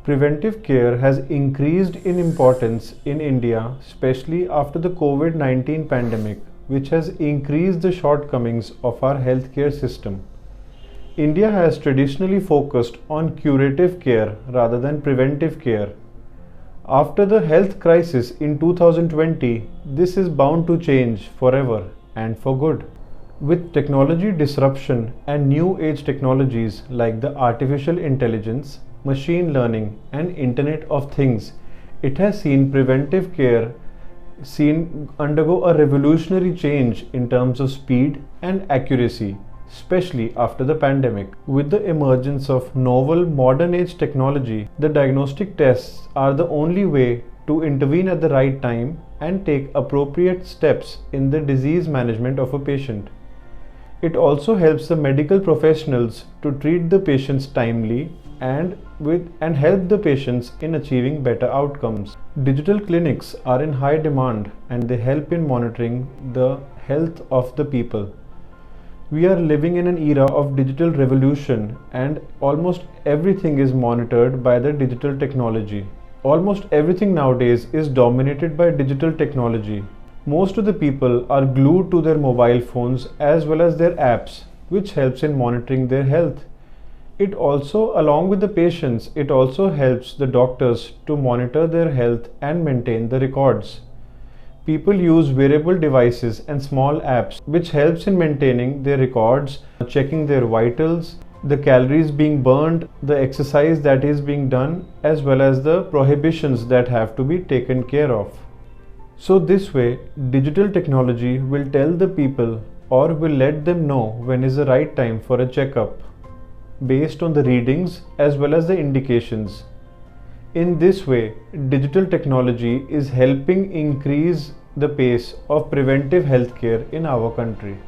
Preventive care has increased in importance in India, especially after the COVID-19 pandemic, which has increased the shortcomings of our healthcare system. India has traditionally focused on curative care rather than preventive care. After the health crisis in 2020, this is bound to change forever and for good. With technology disruption and new age technologies like the artificial intelligence, machine learning and Internet of Things, it has seen preventive care undergo a revolutionary change in terms of speed and accuracy, especially after the pandemic. With the emergence of novel modern age technology, the diagnostic tests are the only way to intervene at the right time and take appropriate steps in the disease management of a patient. It also helps the medical professionals to treat the patients timely and help the patients in achieving better outcomes. Digital clinics are in high demand and they help in monitoring the health of the people. We are living in an era of digital revolution and almost everything is monitored by the digital technology. Almost everything nowadays is dominated by digital technology. Most of the people are glued to their mobile phones as well as their apps, which helps in monitoring their health. It also, along with the patients, it also helps the doctors to monitor their health and maintain the records. People use wearable devices and small apps, which helps in maintaining their records, checking their vitals, the calories being burned, the exercise that is being done, as well as the prohibitions that have to be taken care of. So this way, digital technology will tell the people or will let them know when is the right time for a checkup based on the readings as well as the indications. In this way, digital technology is helping increase the pace of preventive healthcare in our country.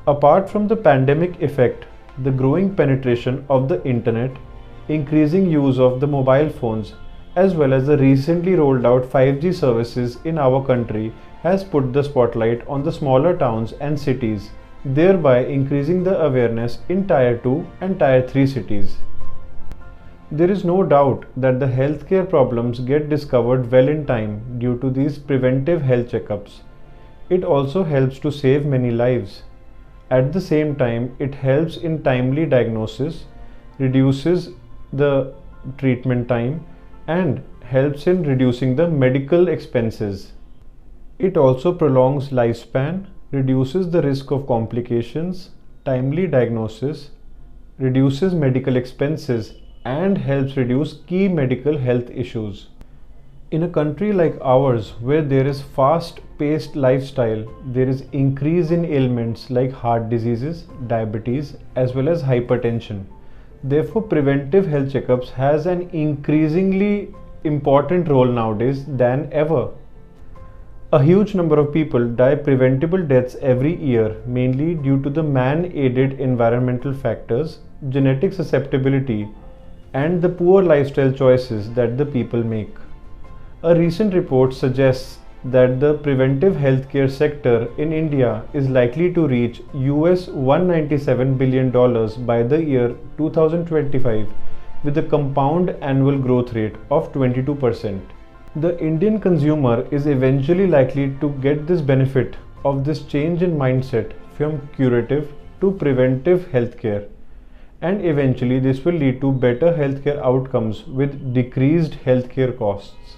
Apart from the pandemic effect, the growing penetration of the internet, increasing use of the mobile phones, as well as the recently rolled out 5G services in our country has put the spotlight on the smaller towns and cities, thereby increasing the awareness in Tier 2 and Tier 3 cities. There is no doubt that the healthcare problems get discovered well in time due to these preventive health checkups. It also helps to save many lives. At the same time, it helps in timely diagnosis, reduces the treatment time, and helps in reducing the medical expenses. It also prolongs lifespan, reduces the risk of complications, timely diagnosis, reduces medical expenses, and helps reduce key medical health issues. In a country like ours, where there is fast-paced lifestyle, there is increase in ailments like heart diseases, diabetes, as well as hypertension. Therefore, preventive health checkups has an increasingly important role nowadays than ever. A huge number of people die preventable deaths every year, mainly due to the man-aided environmental factors, genetic susceptibility, and the poor lifestyle choices that the people make. A recent report suggests that the preventive healthcare sector in India is likely to reach US $197 billion by the year 2025 with a compound annual growth rate of 22%. The Indian consumer is eventually likely to get this benefit of this change in mindset from curative to preventive healthcare, and eventually this will lead to better healthcare outcomes with decreased healthcare costs.